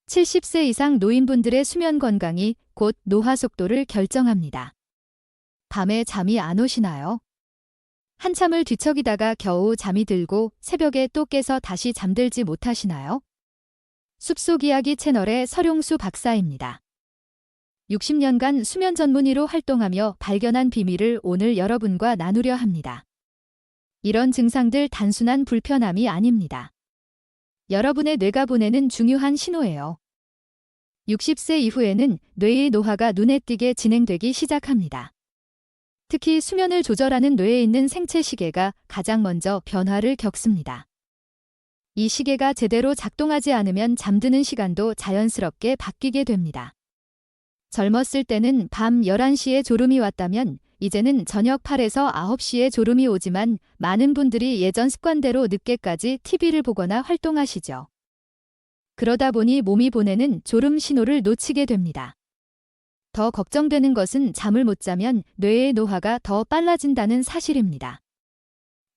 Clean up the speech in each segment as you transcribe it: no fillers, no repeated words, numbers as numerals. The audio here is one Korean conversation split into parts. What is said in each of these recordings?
70세 이상 노인분들의 수면 건강이 곧 노화 속도를 결정합니다. 밤에 잠이 안 오시나요? 한참을 뒤척이다가 겨우 잠이 들고 새벽에 또 깨서 다시 잠들지 못하시나요? 숲속 이야기 채널의 설용수 박사입니다. 60년간 수면 전문의로 활동하며 발견한 비밀을 오늘 여러분과 나누려 합니다. 이런 증상들 단순한 불편함이 아닙니다. 여러분의 뇌가 보내는 중요한 신호예요. 60세 이후에는 뇌의 노화가 눈에 띄게 진행되기 시작합니다. 특히 수면을 조절하는 뇌에 있는 생체 시계가 가장 먼저 변화를 겪습니다. 이 시계가 제대로 작동하지 않으면 잠드는 시간도 자연스럽게 바뀌게 됩니다. 젊었을 때는 밤 11시에 졸음이 왔다면 이제는 저녁 8에서 9시에 졸음이 오지만 많은 분들이 예전 습관대로 늦게까지 TV를 보거나 활동하시죠. 그러다 보니 몸이 보내는 졸음 신호를 놓치게 됩니다. 더 걱정되는 것은 잠을 못 자면 뇌의 노화가 더 빨라진다는 사실입니다.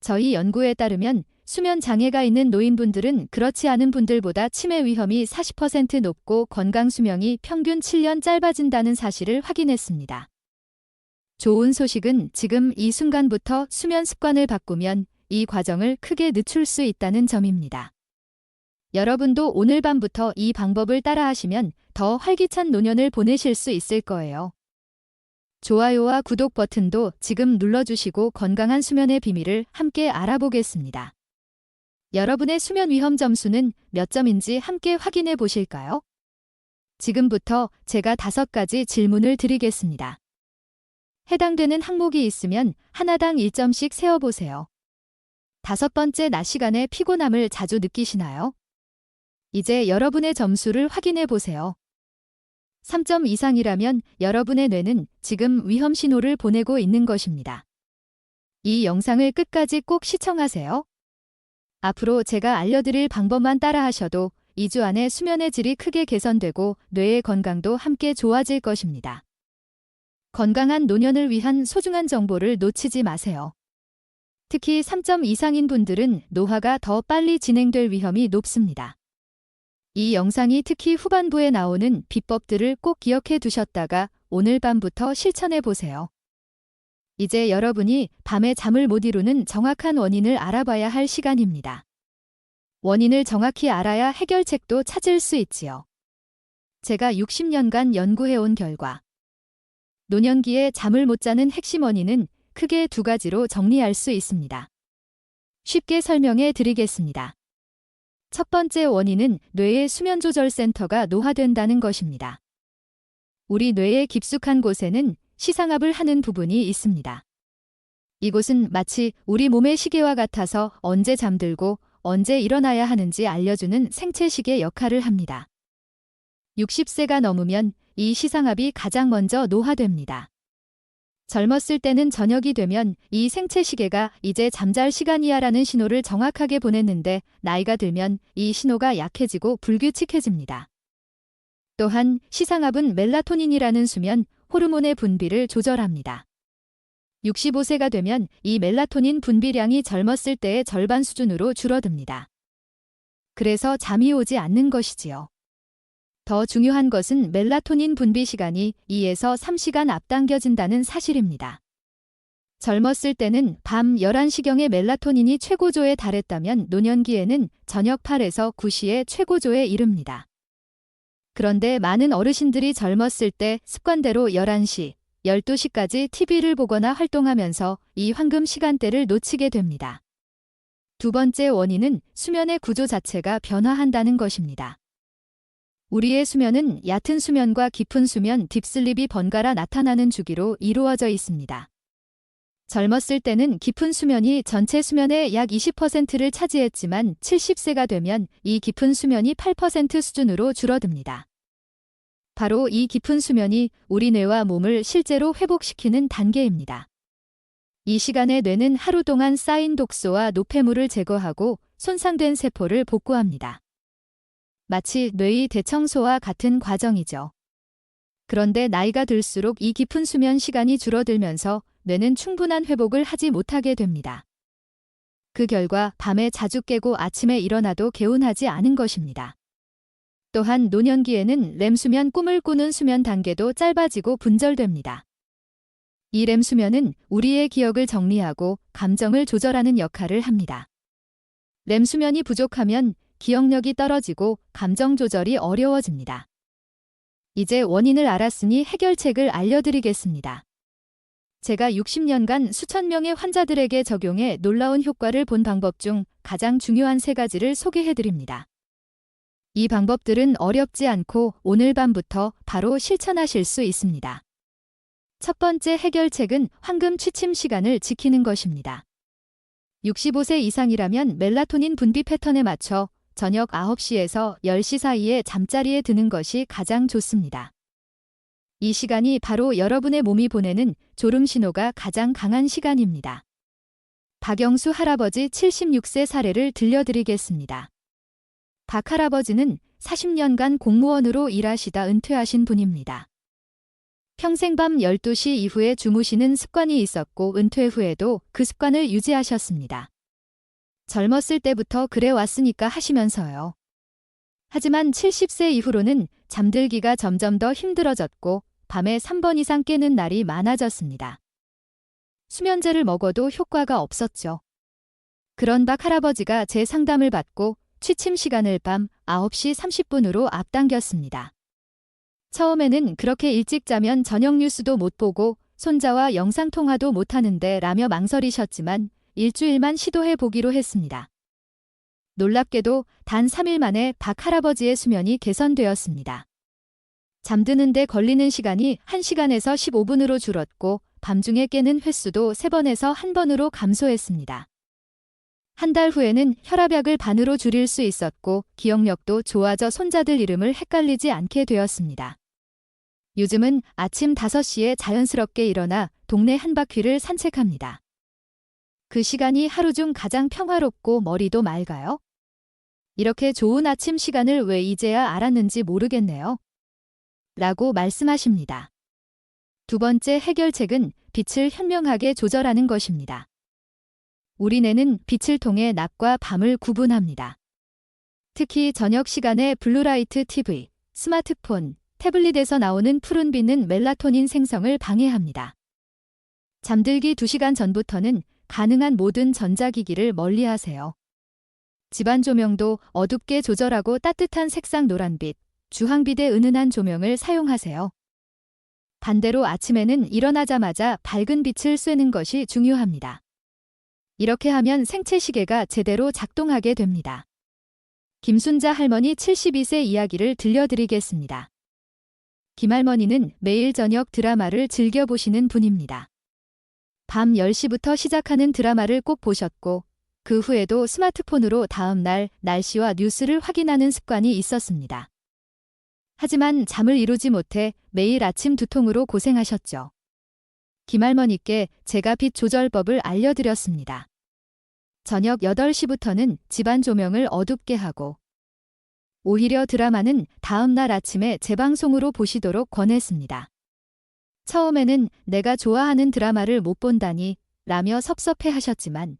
저희 연구에 따르면 수면 장애가 있는 노인분들은 그렇지 않은 분들보다 치매 위험이 40% 높고 건강 수명이 평균 7년 짧아진다는 사실을 확인했습니다. 좋은 소식은 지금 이 순간부터 수면 습관을 바꾸면 이 과정을 크게 늦출 수 있다는 점입니다. 여러분도 오늘 밤부터 이 방법을 따라하시면 더 활기찬 노년을 보내실 수 있을 거예요. 좋아요와 구독 버튼도 지금 눌러주시고 건강한 수면의 비밀을 함께 알아보겠습니다. 여러분의 수면 위험 점수는 몇 점인지 함께 확인해 보실까요? 지금부터 제가 5가지 질문을 드리겠습니다. 해당되는 항목이 있으면 하나당 1점씩 세어보세요. 5번째, 낮 시간에 피곤함을 자주 느끼시나요? 이제 여러분의 점수를 확인해 보세요. 3점 이상이라면 여러분의 뇌는 지금 위험 신호를 보내고 있는 것입니다. 이 영상을 끝까지 꼭 시청하세요. 앞으로 제가 알려드릴 방법만 따라하셔도 2주 안에 수면의 질이 크게 개선되고 뇌의 건강도 함께 좋아질 것입니다. 건강한 노년을 위한 소중한 정보를 놓치지 마세요. 특히 3점 이상인 분들은 노화가 더 빨리 진행될 위험이 높습니다. 이 영상이 특히 후반부에 나오는 비법들을 꼭 기억해 두셨다가 오늘 밤부터 실천해 보세요. 이제 여러분이 밤에 잠을 못 이루는 정확한 원인을 알아봐야 할 시간입니다. 원인을 정확히 알아야 해결책도 찾을 수 있지요. 제가 60년간 연구해온 결과 노년기에 잠을 못 자는 핵심 원인은 크게 2가지로 정리할 수 있습니다. 쉽게 설명해 드리겠습니다. 첫 번째 원인은 뇌의 수면조절센터가 노화된다는 것입니다. 우리 뇌의 깊숙한 곳에는 시상압을 하는 부분이 있습니다. 이곳은 마치 우리 몸의 시계와 같아서 언제 잠들고 언제 일어나야 하는지 알려주는 생체시계 역할을 합니다. 60세가 넘으면 이 시상압이 가장 먼저 노화됩니다. 젊었을 때는 저녁이 되면 이 생체시계가 이제 잠잘 시간이야라는 신호를 정확하게 보냈는데 나이가 들면 이 신호가 약해지고 불규칙해집니다. 또한 시상압은 멜라토닌이라는 수면 호르몬의 분비를 조절합니다. 65세가 되면 이 멜라토닌 분비량이 젊었을 때의 절반 수준으로 줄어듭니다. 그래서 잠이 오지 않는 것이지요. 더 중요한 것은 멜라토닌 분비 시간이 2에서 3시간 앞당겨진다는 사실입니다. 젊었을 때는 밤 11시경에 멜라토닌이 최고조에 달했다면 노년기에는 저녁 8에서 9시에 최고조에 이릅니다. 그런데 많은 어르신들이 젊었을 때 습관대로 11시, 12시까지 TV를 보거나 활동하면서 이 황금 시간대를 놓치게 됩니다. 2번째 원인은 수면의 구조 자체가 변화한다는 것입니다. 우리의 수면은 얕은 수면과 깊은 수면, 딥슬립이 번갈아 나타나는 주기로 이루어져 있습니다. 젊었을 때는 깊은 수면이 전체 수면의 약 20%를 차지했지만 70세가 되면 이 깊은 수면이 8% 수준으로 줄어듭니다. 바로 이 깊은 수면이 우리 뇌와 몸을 실제로 회복시키는 단계입니다. 이 시간에 뇌는 하루 동안 쌓인 독소와 노폐물을 제거하고 손상된 세포를 복구합니다. 마치 뇌의 대청소와 같은 과정이죠. 그런데 나이가 들수록 이 깊은 수면 시간이 줄어들면서 뇌는 충분한 회복을 하지 못하게 됩니다. 그 결과 밤에 자주 깨고 아침에 일어나도 개운하지 않은 것입니다. 또한 노년기에는 렘 수면 꿈을 꾸는 수면 단계도 짧아지고 분절됩니다. 이 렘 수면은 우리의 기억을 정리하고 감정을 조절하는 역할을 합니다. 렘 수면이 부족하면 기억력이 떨어지고 감정 조절이 어려워집니다. 이제 원인을 알았으니 해결책을 알려드리겠습니다. 제가 60년간 수천 명의 환자들에게 적용해 놀라운 효과를 본 방법 중 가장 중요한 3가지를 소개해드립니다. 이 방법들은 어렵지 않고 오늘 밤부터 바로 실천하실 수 있습니다. 첫 번째 해결책은 황금 취침 시간을 지키는 것입니다. 65세 이상이라면 멜라토닌 분비 패턴에 맞춰 저녁 9시에서 10시 사이에 잠자리에 드는 것이 가장 좋습니다. 이 시간이 바로 여러분의 몸이 보내는 졸음 신호가 가장 강한 시간입니다. 박영수 할아버지 76세 사례를 들려드리겠습니다. 박 할아버지는 40년간 공무원으로 일하시다 은퇴하신 분입니다. 평생 밤 12시 이후에 주무시는 습관이 있었고 은퇴 후에도 그 습관을 유지하셨습니다. 젊었을 때부터 그래 왔으니까 하시면서요. 하지만 70세 이후로는 잠들기가 점점 더 힘들어졌고 밤에 3번 이상 깨는 날이 많아졌습니다. 수면제를 먹어도 효과가 없었죠. 그런 박 할아버지가 제 상담을 받고 취침 시간을 밤 9시 30분으로 앞당겼습니다. 처음에는 그렇게 일찍 자면 저녁 뉴스도 못 보고 손자와 영상통화도 못하는데 라며 망설이셨지만 일주일만 시도해 보기로 했습니다. 놀랍게도 단 3일 만에 박 할아버지의 수면이 개선되었습니다. 잠드는데 걸리는 시간이 1시간에서 15분으로 줄었고 밤중에 깨는 횟수도 3번에서 1번으로 감소했습니다. 한 달 후에는 혈압약을 반으로 줄일 수 있었고 기억력도 좋아져 손자들 이름을 헷갈리지 않게 되었습니다. 요즘은 아침 5시에 자연스럽게 일어나 동네 한 바퀴를 산책합니다. 그 시간이 하루 중 가장 평화롭고 머리도 맑아요. 이렇게 좋은 아침 시간을 왜 이제야 알았는지 모르겠네요. 라고 말씀하십니다. 두 번째 해결책은 빛을 현명하게 조절하는 것입니다. 우리 뇌는 빛을 통해 낮과 밤을 구분합니다. 특히 저녁 시간에 블루라이트 TV, 스마트폰, 태블릿에서 나오는 푸른빛은 멜라토닌 생성을 방해합니다. 잠들기 2시간 전부터는 가능한 모든 전자기기를 멀리하세요. 집안 조명도 어둡게 조절하고 따뜻한 색상 노란빛, 주황빛의 은은한 조명을 사용하세요. 반대로 아침에는 일어나자마자 밝은 빛을 쐬는 것이 중요합니다. 이렇게 하면 생체 시계가 제대로 작동하게 됩니다. 김순자 할머니 72세 이야기를 들려드리겠습니다. 김할머니는 매일 저녁 드라마를 즐겨보시는 분입니다. 밤 10시부터 시작하는 드라마를 꼭 보셨고 그 후에도 스마트폰으로 다음 날 날씨와 뉴스를 확인하는 습관이 있었습니다. 하지만 잠을 이루지 못해 매일 아침 두통으로 고생하셨죠. 김할머니께 제가 빛 조절법을 알려드렸습니다. 저녁 8시부터는 집안 조명을 어둡게 하고 오히려 드라마는 다음 날 아침에 재방송으로 보시도록 권했습니다. 처음에는 내가 좋아하는 드라마를 못 본다니 라며 섭섭해 하셨지만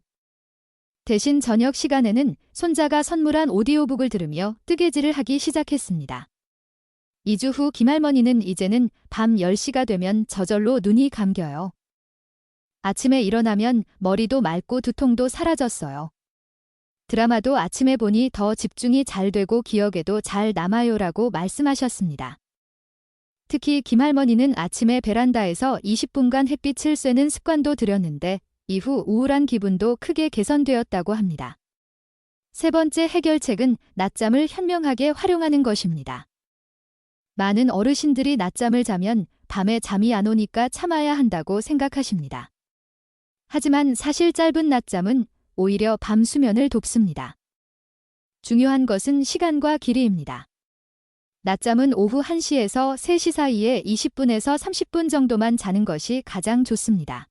대신 저녁 시간에는 손자가 선물한 오디오북을 들으며 뜨개질을 하기 시작했습니다. 2주 후 김할머니는 이제는 밤 10시가 되면 저절로 눈이 감겨요. 아침에 일어나면 머리도 맑고 두통도 사라졌어요. 드라마도 아침에 보니 더 집중이 잘 되고 기억에도 잘 남아요라고 말씀하셨습니다. 특히 김할머니는 아침에 베란다에서 20분간 햇빛을 쐬는 습관도 들였는데 이후 우울한 기분도 크게 개선되었다고 합니다. 세 번째 해결책은 낮잠을 현명하게 활용하는 것입니다. 많은 어르신들이 낮잠을 자면 밤에 잠이 안 오니까 참아야 한다고 생각하십니다. 하지만 사실 짧은 낮잠은 오히려 밤 수면을 돕습니다. 중요한 것은 시간과 길이입니다. 낮잠은 오후 1시에서 3시 사이에 20분에서 30분 정도만 자는 것이 가장 좋습니다.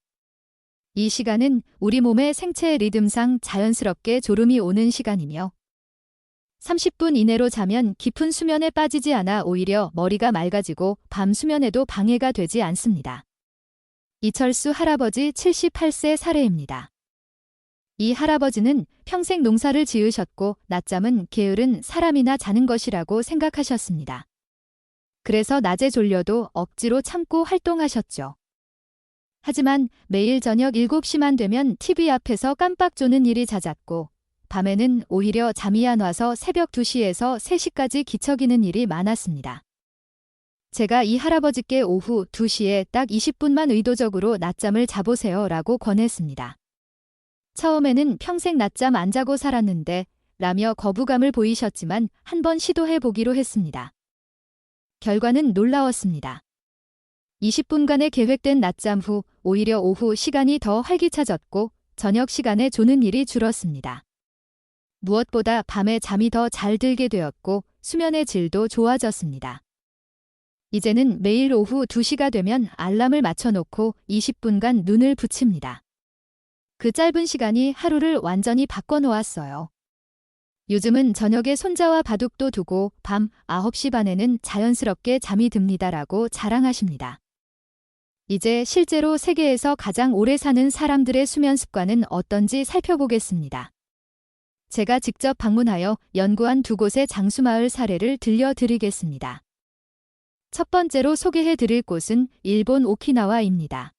이 시간은 우리 몸의 생체 리듬상 자연스럽게 졸음이 오는 시간이며 30분 이내로 자면 깊은 수면에 빠지지 않아 오히려 머리가 맑아지고 밤 수면에도 방해가 되지 않습니다. 이철수 할아버지 78세 사례입니다. 이 할아버지는 평생 농사를 지으셨고 낮잠은 게으른 사람이나 자는 것이라고 생각하셨습니다. 그래서 낮에 졸려도 억지로 참고 활동하셨죠. 하지만 매일 저녁 7시만 되면 TV 앞에서 깜빡 조는 일이 잦았고 밤에는 오히려 잠이 안 와서 새벽 2시에서 3시까지 기척이는 일이 많았습니다. 제가 이 할아버지께 오후 2시에 딱 20분만 의도적으로 낮잠을 자보세요 라고 권했습니다. 처음에는 평생 낮잠 안 자고 살았는데 라며 거부감을 보이셨지만 한번 시도해 보기로 했습니다. 결과는 놀라웠습니다. 20분간의 계획된 낮잠 후 오히려 오후 시간이 더 활기차졌고 저녁 시간에 조는 일이 줄었습니다. 무엇보다 밤에 잠이 더 잘 들게 되었고 수면의 질도 좋아졌습니다. 이제는 매일 오후 2시가 되면 알람을 맞춰놓고 20분간 눈을 붙입니다. 그 짧은 시간이 하루를 완전히 바꿔놓았어요. 요즘은 저녁에 손자와 바둑도 두고 밤 9시 반에는 자연스럽게 잠이 듭니다라고 자랑하십니다. 이제 실제로 세계에서 가장 오래 사는 사람들의 수면 습관은 어떤지 살펴보겠습니다. 제가 직접 방문하여 연구한 2곳의 장수마을 사례를 들려드리겠습니다. 첫 번째로 소개해드릴 곳은 일본 오키나와입니다.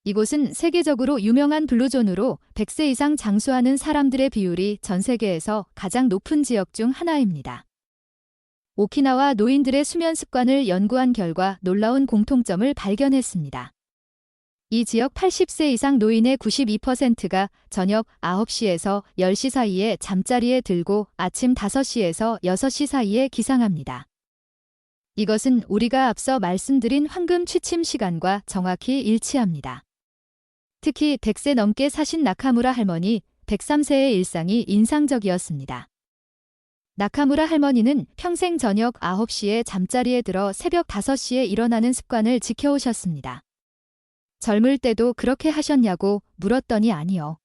이곳은 세계적으로 유명한 블루존으로 100세 이상 장수하는 사람들의 비율이 전 세계에서 가장 높은 지역 중 하나입니다. 오키나와 노인들의 수면 습관을 연구한 결과 놀라운 공통점을 발견했습니다. 이 지역 80세 이상 노인의 92%가 저녁 9시에서 10시 사이에 잠자리에 들고 아침 5시에서 6시 사이에 기상합니다. 이것은 우리가 앞서 말씀드린 황금 취침 시간과 정확히 일치합니다. 특히 100세 넘게 사신 나카무라 할머니 103세의 일상이 인상적이었습니다. 나카무라 할머니는 평생 저녁 9시에 잠자리에 들어 새벽 5시에 일어나는 습관을 지켜오셨습니다. 젊을 때도 그렇게 하셨냐고 물었더니 아니요.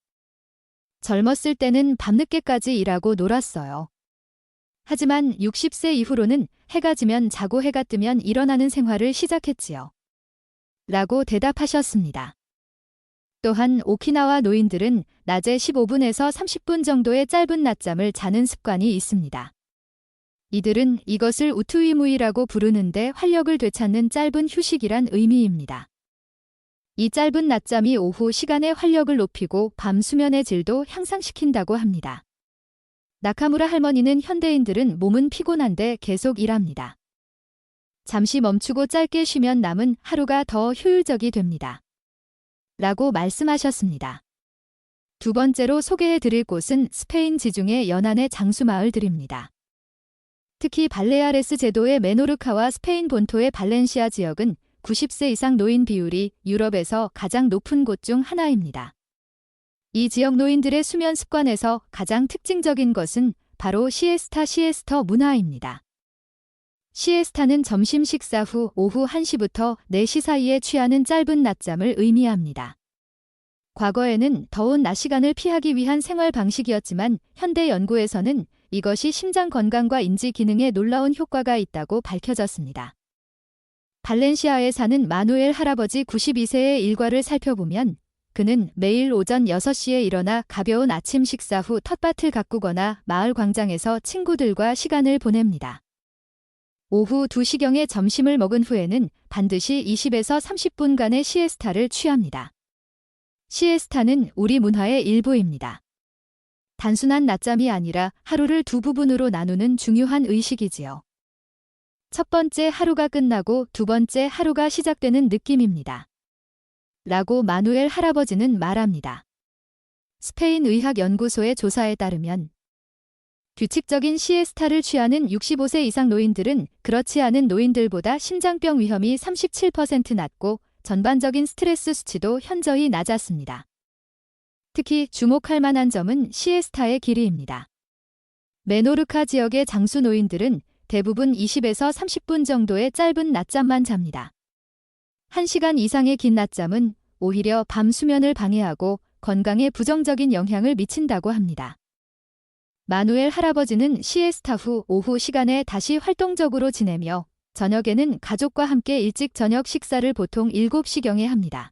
젊었을 때는 밤늦게까지 일하고 놀았어요. 하지만 60세 이후로는 해가 지면 자고 해가 뜨면 일어나는 생활을 시작했지요. 라고 대답하셨습니다. 또한 오키나와 노인들은 낮에 15분에서 30분 정도의 짧은 낮잠을 자는 습관이 있습니다. 이들은 이것을 우투이무이라고 부르는데 활력을 되찾는 짧은 휴식이란 의미입니다. 이 짧은 낮잠이 오후 시간의 활력을 높이고 밤 수면의 질도 향상시킨다고 합니다. 나카무라 할머니는 현대인들은 몸은 피곤한데 계속 일합니다. 잠시 멈추고 짧게 쉬면 남은 하루가 더 효율적이 됩니다. 라고 말씀하셨습니다. 두 번째로 소개해드릴 곳은 스페인 지중해 연안의 장수마을들입니다. 특히 발레아레스 제도의 메노르카와 스페인 본토의 발렌시아 지역은 90세 이상 노인 비율이 유럽에서 가장 높은 곳 중 하나입니다. 이 지역 노인들의 수면 습관에서 가장 특징적인 것은 바로 시에스터 문화입니다. 시에스타는 점심 식사 후 오후 1시부터 4시 사이에 취하는 짧은 낮잠을 의미합니다. 과거에는 더운 낮 시간을 피하기 위한 생활 방식이었지만 현대 연구에서는 이것이 심장 건강과 인지 기능에 놀라운 효과가 있다고 밝혀졌습니다. 발렌시아에 사는 마누엘 할아버지 92세의 일과를 살펴보면 그는 매일 오전 6시에 일어나 가벼운 아침 식사 후 텃밭을 가꾸거나 마을 광장에서 친구들과 시간을 보냅니다. 오후 2시경에 점심을 먹은 후에는 반드시 20에서 30분간의 시에스타를 취합니다. 시에스타는 우리 문화의 일부입니다. 단순한 낮잠이 아니라 하루를 두 부분으로 나누는 중요한 의식이지요. 첫 번째 하루가 끝나고 두 번째 하루가 시작되는 느낌입니다. 라고 마누엘 할아버지는 말합니다. 스페인 의학연구소의 조사에 따르면 규칙적인 시에스타를 취하는 65세 이상 노인들은 그렇지 않은 노인들보다 심장병 위험이 37% 낮고 전반적인 스트레스 수치도 현저히 낮았습니다. 특히 주목할 만한 점은 시에스타의 길이입니다. 메노르카 지역의 장수 노인들은 대부분 20에서 30분 정도의 짧은 낮잠만 잡니다. 1시간 이상의 긴 낮잠은 오히려 밤 수면을 방해하고 건강에 부정적인 영향을 미친다고 합니다. 마누엘 할아버지는 시에스타 후 오후 시간에 다시 활동적으로 지내며 저녁에는 가족과 함께 일찍 저녁 식사를 보통 7시경에 합니다.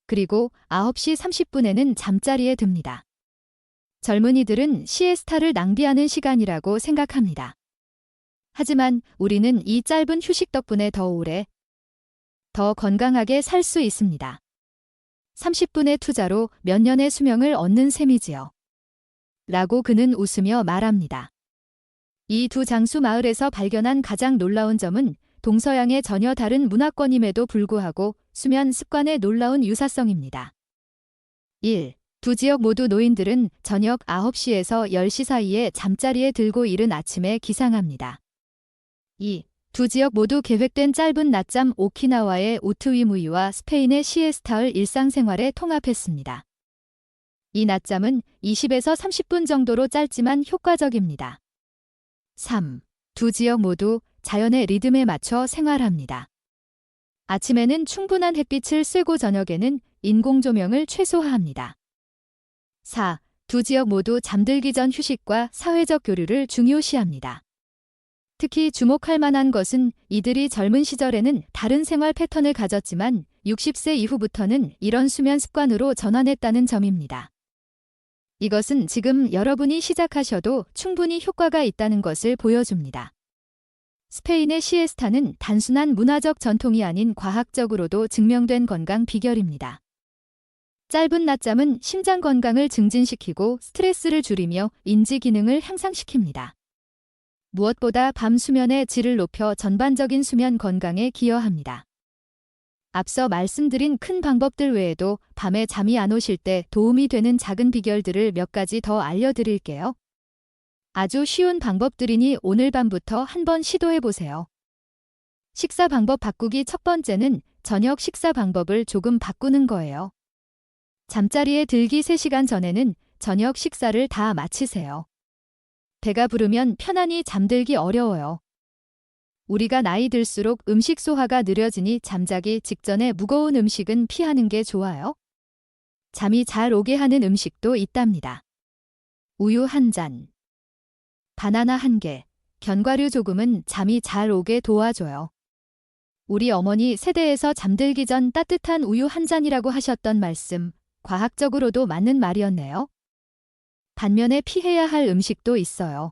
그리고 9시 30분에는 잠자리에 듭니다. 젊은이들은 시에스타를 낭비하는 시간이라고 생각합니다. 하지만 우리는 이 짧은 휴식 덕분에 더 오래, 더 건강하게 살 수 있습니다. 30분의 투자로 몇 년의 수명을 얻는 셈이지요. 라고 그는 웃으며 말합니다. 이 두 장수 마을에서 발견한 가장 놀라운 점은 동서양의 전혀 다른 문화권임에도 불구하고 수면 습관의 놀라운 유사성입니다. 1. 두 지역 모두 노인들은 저녁 9시에서 10시 사이에 잠자리에 들고 이른 아침에 기상합니다. 2. 두 지역 모두 계획된 짧은 낮잠 오키나와의 우트위무이와 스페인의 시에스타를 일상생활에 통합했습니다. 이 낮잠은 20에서 30분 정도로 짧지만 효과적입니다. 3. 두 지역 모두 자연의 리듬에 맞춰 생활합니다. 아침에는 충분한 햇빛을 쐬고 저녁에는 인공조명을 최소화합니다. 4. 두 지역 모두 잠들기 전 휴식과 사회적 교류를 중요시합니다. 특히 주목할 만한 것은 이들이 젊은 시절에는 다른 생활 패턴을 가졌지만 60세 이후부터는 이런 수면 습관으로 전환했다는 점입니다. 이것은 지금 여러분이 시작하셔도 충분히 효과가 있다는 것을 보여줍니다. 스페인의 시에스타는 단순한 문화적 전통이 아닌 과학적으로도 증명된 건강 비결입니다. 짧은 낮잠은 심장 건강을 증진시키고 스트레스를 줄이며 인지 기능을 향상시킵니다. 무엇보다 밤 수면의 질을 높여 전반적인 수면 건강에 기여합니다. 앞서 말씀드린 큰 방법들 외에도 밤에 잠이 안 오실 때 도움이 되는 작은 비결들을 몇 가지 더 알려드릴게요. 아주 쉬운 방법들이니 오늘 밤부터 한번 시도해보세요. 식사 방법 바꾸기. 첫 번째는 저녁 식사 방법을 조금 바꾸는 거예요. 잠자리에 들기 3시간 전에는 저녁 식사를 다 마치세요. 배가 부르면 편안히 잠들기 어려워요. 우리가 나이 들수록 음식 소화가 느려지니 잠자기 직전에 무거운 음식은 피하는 게 좋아요. 잠이 잘 오게 하는 음식도 있답니다. 우유 1잔, 바나나 1개, 견과류 조금은 잠이 잘 오게 도와줘요. 우리 어머니 세대에서 잠들기 전 따뜻한 우유 1잔이라고 하셨던 말씀, 과학적으로도 맞는 말이었네요. 반면에 피해야 할 음식도 있어요.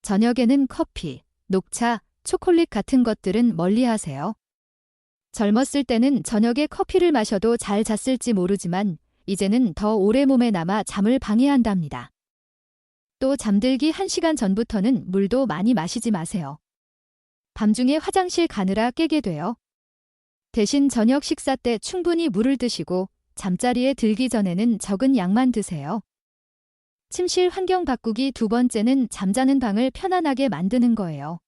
저녁에는 커피, 녹차, 초콜릿 같은 것들은 멀리하세요. 젊었을 때는 저녁에 커피를 마셔도 잘 잤을지 모르지만 이제는 더 오래 몸에 남아 잠을 방해한답니다. 또 잠들기 1시간 전부터는 물도 많이 마시지 마세요. 밤중에 화장실 가느라 깨게 돼요. 대신 저녁 식사 때 충분히 물을 드시고 잠자리에 들기 전에는 적은 양만 드세요. 침실 환경 바꾸기. 두 번째는 잠자는 방을 편안하게 만드는 거예요.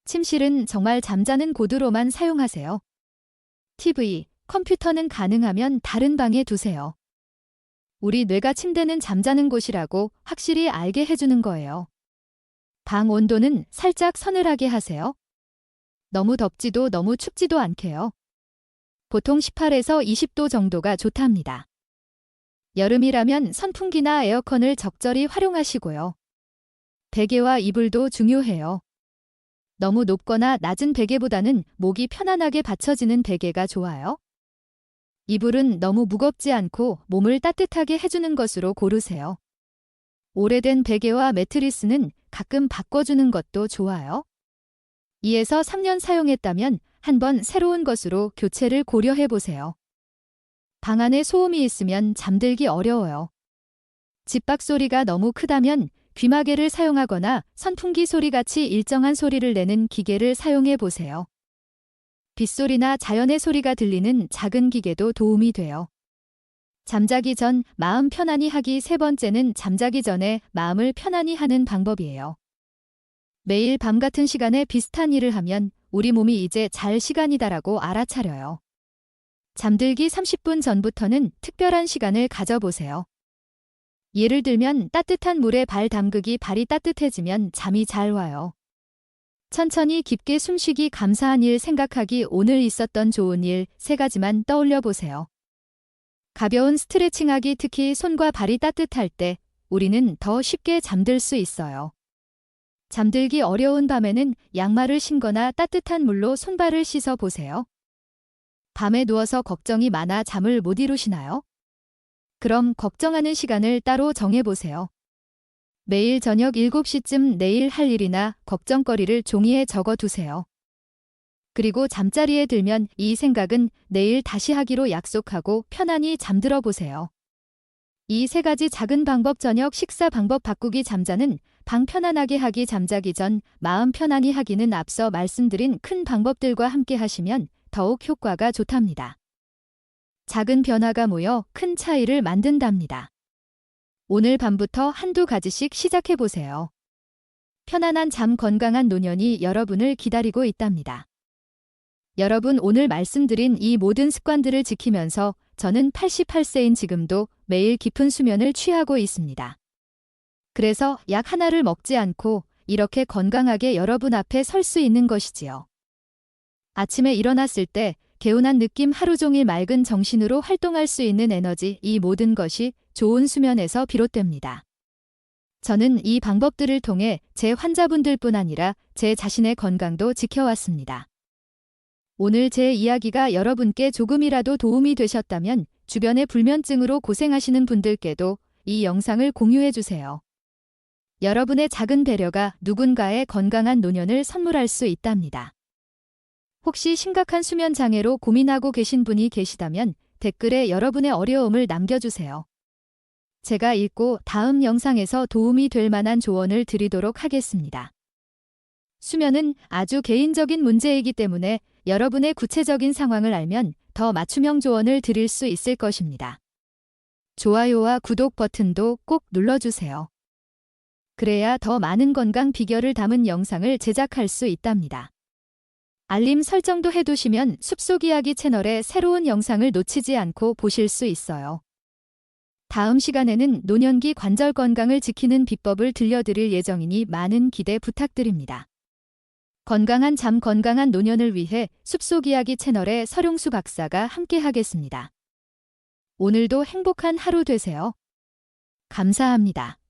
침실은 정말 잠자는 곳으로만 사용하세요. TV, 컴퓨터는 가능하면 다른 방에 두세요. 우리 뇌가 침대는 잠자는 곳이라고 확실히 알게 해주는 거예요. 방 온도는 살짝 서늘하게 하세요. 너무 덥지도 너무 춥지도 않게요. 보통 18에서 20도 정도가 좋답니다. 여름이라면 선풍기나 에어컨을 적절히 활용하시고요. 베개와 이불도 중요해요. 너무 높거나 낮은 베개보다는 목이 편안하게 받쳐지는 베개가 좋아요. 이불은 너무 무겁지 않고 몸을 따뜻하게 해주는 것으로 고르세요. 오래된 베개와 매트리스는 가끔 바꿔주는 것도 좋아요. 2에서 3년 사용했다면 한번 새로운 것으로 교체를 고려해보세요. 방 안에 소음이 있으면 잠들기 어려워요. 집 밖 소리가 너무 크다면 귀마개를 사용하거나 선풍기 소리같이 일정한 소리를 내는 기계를 사용해 보세요. 빗소리나 자연의 소리가 들리는 작은 기계도 도움이 돼요. 잠자기 전 마음 편안히 하기. 세 번째는 잠자기 전에 마음을 편안히 하는 방법이에요. 매일 밤 같은 시간에 비슷한 일을 하면 우리 몸이 이제 잘 시간이다라고 알아차려요. 잠들기 30분 전부터는 특별한 시간을 가져보세요. 예를 들면 따뜻한 물에 발 담그기. 발이 따뜻해지면 잠이 잘 와요. 천천히 깊게 숨쉬기. 감사한 일 생각하기. 오늘 있었던 좋은 일 3가지만 떠올려 보세요. 가벼운 스트레칭하기. 특히 손과 발이 따뜻할 때 우리는 더 쉽게 잠들 수 있어요. 잠들기 어려운 밤에는 양말을 신거나 따뜻한 물로 손발을 씻어 보세요. 밤에 누워서 걱정이 많아 잠을 못 이루시나요? 그럼 걱정하는 시간을 따로 정해보세요. 매일 저녁 7시쯤 내일 할 일이나 걱정거리를 종이에 적어두세요. 그리고 잠자리에 들면 이 생각은 내일 다시 하기로 약속하고 편안히 잠들어 보세요. 이 세 가지 작은 방법 저녁 식사 방법 바꾸기 잠자는 방 편안하게 하기 잠자기 전 마음 편안히 하기는 앞서 말씀드린 큰 방법들과 함께 하시면 더욱 효과가 좋답니다. 작은 변화가 모여 큰 차이를 만든답니다. 오늘 밤부터 한두 가지씩 시작해 보세요. 편안한 잠 건강한 노년이 여러분을 기다리고 있답니다. 여러분 오늘 말씀드린 이 모든 습관들을 지키면서 저는 88세인 지금도 매일 깊은 수면을 취하고 있습니다. 그래서 약 하나를 먹지 않고 이렇게 건강하게 여러분 앞에 설 수 있는 것이지요. 아침에 일어났을 때 개운한 느낌 하루 종일 맑은 정신으로 활동할 수 있는 에너지 이 모든 것이 좋은 수면에서 비롯됩니다. 저는 이 방법들을 통해 제 환자분들뿐 아니라 제 자신의 건강도 지켜왔습니다. 오늘 제 이야기가 여러분께 조금이라도 도움이 되셨다면 주변의 불면증으로 고생하시는 분들께도 이 영상을 공유해 주세요. 여러분의 작은 배려가 누군가의 건강한 노년을 선물할 수 있답니다. 혹시 심각한 수면 장애로 고민하고 계신 분이 계시다면 댓글에 여러분의 어려움을 남겨주세요. 제가 읽고 다음 영상에서 도움이 될 만한 조언을 드리도록 하겠습니다. 수면은 아주 개인적인 문제이기 때문에 여러분의 구체적인 상황을 알면 더 맞춤형 조언을 드릴 수 있을 것입니다. 좋아요와 구독 버튼도 꼭 눌러주세요. 그래야 더 많은 건강 비결을 담은 영상을 제작할 수 있답니다. 알림 설정도 해두시면 숲속 이야기 채널의 새로운 영상을 놓치지 않고 보실 수 있어요. 다음 시간에는 노년기 관절 건강을 지키는 비법을 들려드릴 예정이니 많은 기대 부탁드립니다. 건강한 잠 건강한 노년을 위해 숲속 이야기 채널의 서룡수 박사가 함께 하겠습니다. 오늘도 행복한 하루 되세요. 감사합니다.